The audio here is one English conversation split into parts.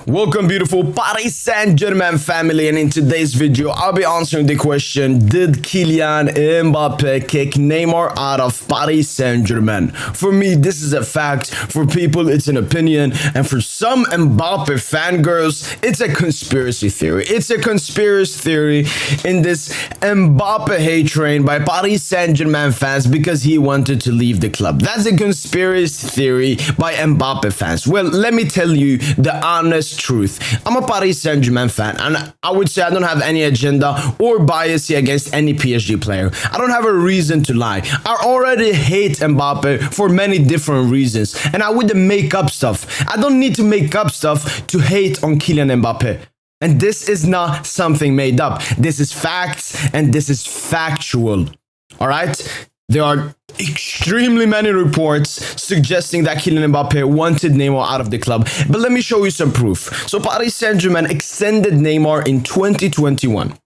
Welcome beautiful Paris Saint-Germain family, and in today's video I'll be answering the question, did Kylian Mbappe kick Neymar out of Paris Saint-Germain? For me, this is a fact. For people, it's an opinion, and for some Mbappe fangirls, it's a conspiracy theory. It's a conspiracy theory in this Mbappe hate train by Paris Saint-Germain fans because he wanted to leave the club. That's a conspiracy theory by Mbappe fans. Well, let me tell you the honest truth. I'm a Paris Saint-Germain fan, and I would say I don't have any agenda or bias against any PSG player. I don't have a reason to lie. I already hate Mbappe for many different reasons, and I wouldn't make up stuff. I don't need to make up stuff to hate on Kylian Mbappe. And this is not something made up. This is facts, and this is factual. All right? There are extremely many reports suggesting that Kylian Mbappe wanted Neymar out of the club. But let me show you some proof. So Paris Saint-Germain extended Neymar in 2021.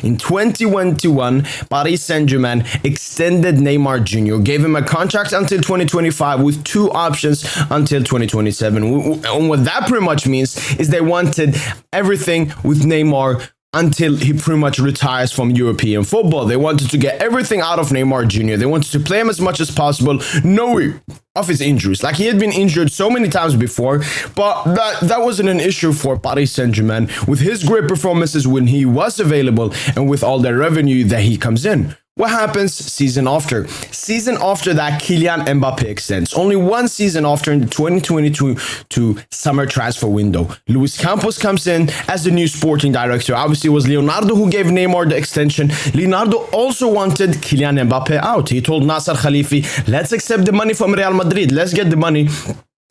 In 2021, Paris Saint-Germain extended Neymar Jr., gave him a contract until 2025 with two options until 2027. And what that pretty much means is they wanted everything with Neymar until he pretty much retires from European football. They wanted to get everything out of Neymar Jr. They wanted to play him as much as possible, knowing of his injuries. Like, he had been injured so many times before, but that wasn't an issue for Paris Saint-Germain with his great performances when he was available and with all the revenue that he comes in. What happens season after? Season after that, Kylian Mbappe extends. Only one season after, in the 2022 summer transfer window, Luis Campos comes in as the new sporting director. Obviously, it was Leonardo who gave Neymar the extension. Leonardo also wanted Kylian Mbappe out. He told Nasser Khalifi, let's accept the money from Real Madrid. Let's get the money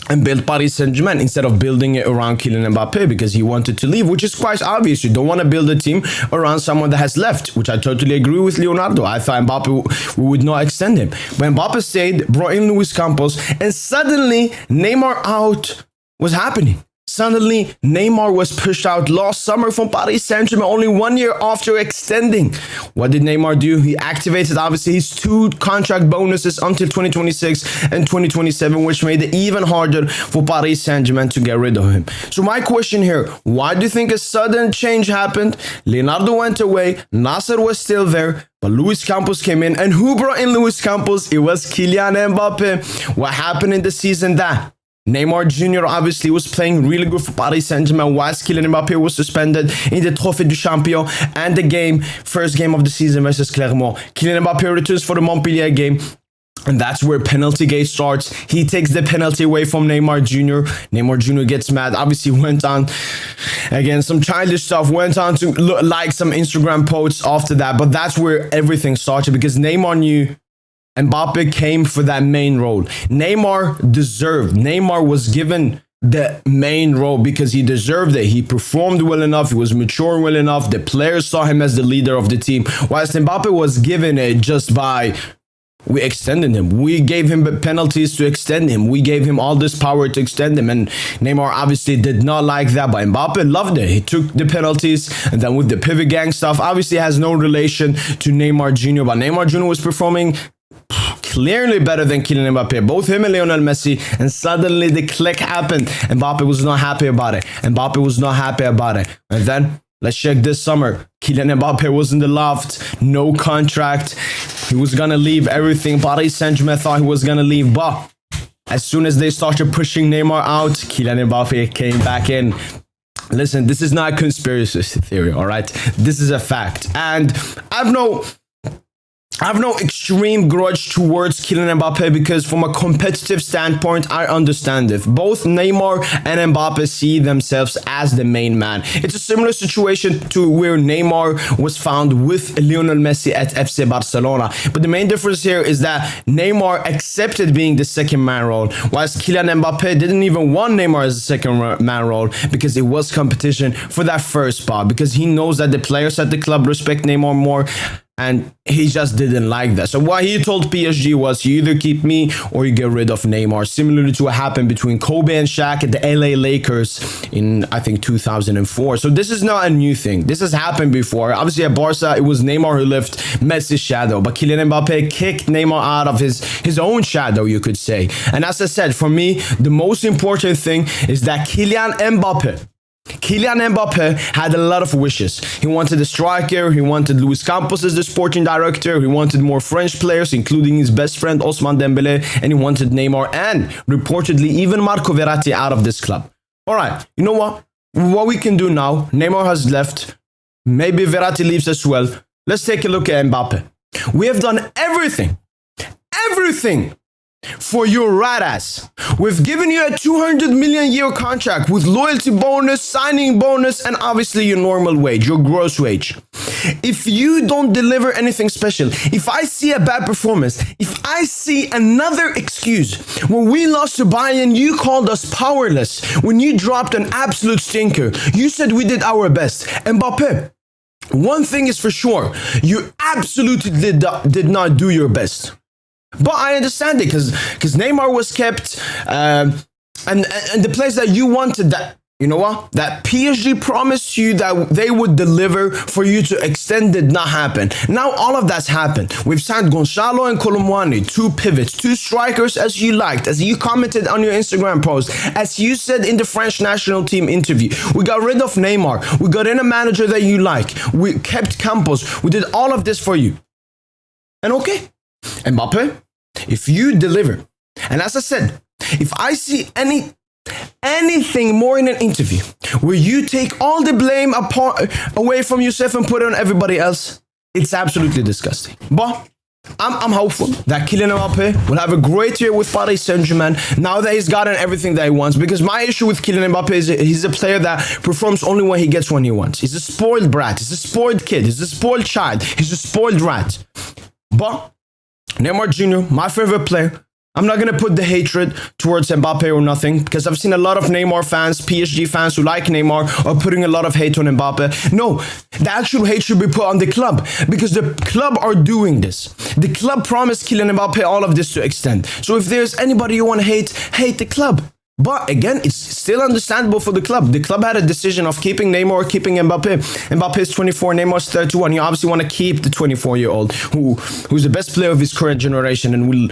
and build Paris Saint-Germain instead of building it around Kylian Mbappe, because he wanted to leave, which is quite obvious. You don't want to build a team around someone that has left, which I totally agree with Leonardo. I thought Mbappe would not extend him. But Mbappe stayed, brought in Luis Campos, and suddenly Neymar out was happening. Suddenly, Neymar was pushed out last summer from Paris Saint-Germain, only 1 year after extending. What did Neymar do? He activated, obviously, his two contract bonuses until 2026 and 2027, which made it even harder for Paris Saint-Germain to get rid of him. So my question here, why do you think a sudden change happened? Leonardo went away, Nasser was still there, but Luis Campos came in. And who brought in Luis Campos? It was Kylian Mbappe. What happened in the season that Neymar Jr. obviously was playing really good for Paris Saint-Germain whilst Kylian Mbappe was suspended in the Trophée du Champion and the first game of the season versus Clermont. Kylian Mbappe returns for the Montpellier game, and that's where penalty gate starts. He takes the penalty away from Neymar Jr. Neymar Jr. gets mad, obviously went on, again, some childish stuff, went on to like some Instagram posts after that, but that's where everything started because Neymar knew Mbappe came for that main role. Neymar was given the main role because he deserved it. He performed well enough. He was mature well enough. The players saw him as the leader of the team. Whilst Mbappe was given it just by, we extended him. We gave him penalties to extend him. We gave him all this power to extend him. And Neymar obviously did not like that, but Mbappe loved it. He took the penalties, and then with the pivot gang stuff, obviously has no relation to Neymar Jr., but Neymar Jr. was performing clearly better than Kylian Mbappe, both him and Lionel Messi, and suddenly the click happened. Mbappe was not happy about it. And then, let's check this summer. Kylian Mbappe was in the loft, no contract. He was gonna leave everything. Paris Saint-Germain thought he was gonna leave, but as soon as they started pushing Neymar out, Kylian Mbappe came back in. Listen, this is not a conspiracy theory, all right? This is a fact. And I have no extreme grudge towards Kylian Mbappe because from a competitive standpoint, I understand it. Both Neymar and Mbappe see themselves as the main man. It's a similar situation to where Neymar was found with Lionel Messi at FC Barcelona. But the main difference here is that Neymar accepted being the second man role, whilst Kylian Mbappe didn't even want Neymar as a second man role because it was competition for that first spot, because he knows that the players at the club respect Neymar more. And he just didn't like that. So what he told PSG was, you either keep me or you get rid of Neymar. Similarly to what happened between Kobe and Shaq at the LA Lakers in, I think, 2004. So this is not a new thing. This has happened before. Obviously at Barca, it was Neymar who left Messi's shadow. But Kylian Mbappe kicked Neymar out of his own shadow, you could say. And as I said, for me, the most important thing is that Kylian Mbappe Kylian Mbappe had a lot of wishes. He wanted a striker, he wanted Luis Campos as the sporting director, he wanted more French players, including his best friend Ousmane Dembele, and he wanted Neymar and reportedly even Marco Verratti out of this club. Alright, you know what? What we can do now, Neymar has left, maybe Verratti leaves as well. Let's take a look at Mbappe. We have done everything for your rat ass. We've given you a 200 million year contract with loyalty bonus, signing bonus, and obviously your normal wage, your gross wage. If you don't deliver anything special, if I see a bad performance, if I see another excuse, when we lost to Bayern, you called us powerless. When you dropped an absolute stinker, you said we did our best. Mbappe, one thing is for sure, you absolutely did not do your best. But I understand it because Neymar was kept, and the place that you wanted, that, you know what, that PSG promised you that they would deliver for you to extend, did not happen. Now all of that's happened. We've signed Gonzalo and Colomwani, 2 pivots, 2 strikers as you liked, as you commented on your Instagram post, as you said in the French national team interview. We got rid of Neymar. We got in a manager that you like. We kept Campos. We did all of this for you. And okay, Mbappe, if you deliver, and as I said, if I see anything more in an interview where you take all the blame away from yourself and put it on everybody else, it's absolutely disgusting. But I'm hopeful that Kylian Mbappe will have a great year with Paris Saint-Germain now that he's gotten everything that he wants. Because my issue with Kylian Mbappe is he's a player that performs only when he gets what he wants. He's a spoiled brat. He's a spoiled kid. He's a spoiled child. He's a spoiled rat. But Neymar Jr., my favorite player. I'm not going to put the hatred towards Mbappe or nothing, because I've seen a lot of Neymar fans, PSG fans who like Neymar are putting a lot of hate on Mbappe. No, the actual hate should be put on the club, because the club are doing this. The club promised Kylian Mbappe all of this to extend. So if there's anybody you want to hate the club. But again, it's still understandable for the club. The club had a decision of keeping Neymar or keeping Mbappe. Mbappe is 24, Neymar is 31. You obviously want to keep the 24-year-old who's the best player of his current generation and will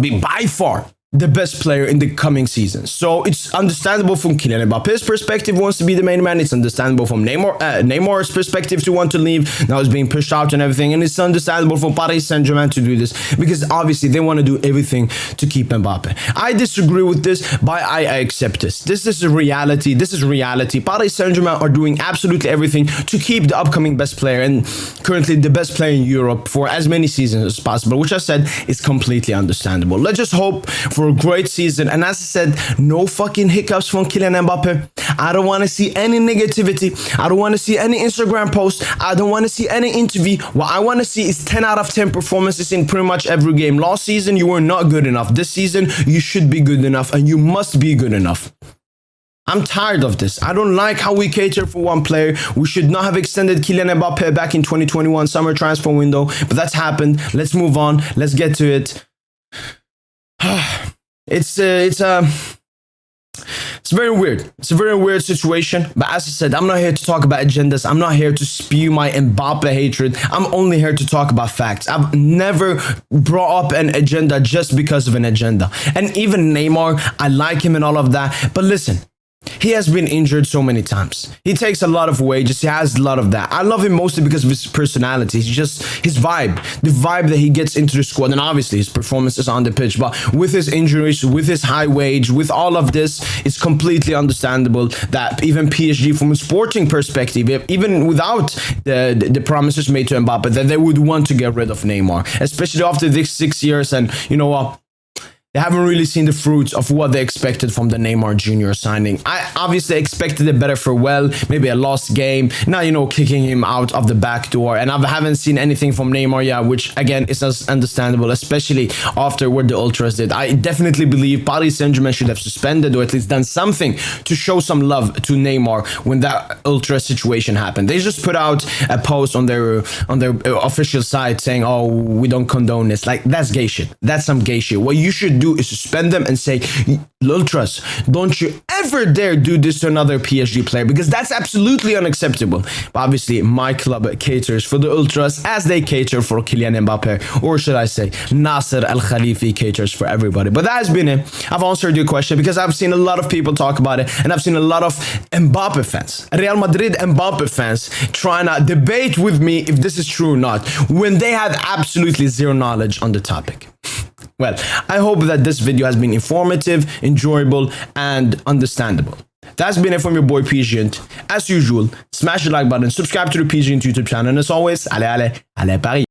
be by far the best player in the coming season. So it's understandable from Kylian Mbappe's perspective, wants to be the main man. It's understandable from Neymar's perspective to want to leave. Now he's being pushed out and everything. And it's understandable for Paris Saint-Germain to do this, because obviously they want to do everything to keep Mbappe. I disagree with this, but I accept this. This is a reality. This is reality. Paris Saint-Germain are doing absolutely everything to keep the upcoming best player, and currently the best player in Europe, for as many seasons as possible, which I said is completely understandable. Let's just hope for a great season. And as I said, no fucking hiccups from Kylian Mbappe. I don't want to see any negativity. I don't want to see any Instagram posts. I don't want to see any interview. What I want to see is 10 out of 10 performances in pretty much every game. Last season, you were not good enough. This season, you should be good enough, and you must be good enough. I'm tired of this. I don't like how we cater for one player. We should not have extended Kylian Mbappe back in 2021 summer transfer window, but that's happened. Let's move on. Let's get to it. It's very weird. It's a very weird situation. But as I said, I'm not here to talk about agendas. I'm not here to spew my Mbappe hatred. I'm only here to talk about facts. I've never brought up an agenda just because of an agenda. And even Neymar, I like him and all of that. But listen, he has been injured so many times. He takes a lot of wages. He has a lot of that. I love him mostly because of his personality. It's just his vibe. The vibe that he gets into the squad. And obviously his performances on the pitch. But with his injuries, with his high wage, with all of this, it's completely understandable that even PSG, from a sporting perspective, even without the promises made to Mbappe, that they would want to get rid of Neymar. Especially after these 6 years. And you know what? They haven't really seen the fruits of what they expected from the Neymar Jr. signing. I obviously expected a better farewell, maybe a lost game. Now, you know, kicking him out of the back door. And I haven't seen anything from Neymar yet, which again is understandable, especially after what the Ultras did. I definitely believe Paris Saint-Germain should have suspended or at least done something to show some love to Neymar when that Ultra situation happened. They just put out a post on their official site saying, "Oh, we don't condone this." Like, that's gay shit. That's some gay shit. What you should do is suspend them and say, Ultras, don't you ever dare do this to another PSG player, because that's absolutely unacceptable. But obviously, my club caters for the Ultras as they cater for Kylian Mbappe, or should I say, Nasser Al Khalifi caters for everybody. But that has been it. I've answered your question because I've seen a lot of people talk about it, and I've seen a lot of Mbappe fans, Real Madrid Mbappe fans, trying to debate with me if this is true or not, when they have absolutely zero knowledge on the topic. Well, I hope that this video has been informative, enjoyable, and understandable. That's been it from your boy PSGINT. As usual, smash the like button, subscribe to the PSGINT YouTube channel, and as always, allez Paris!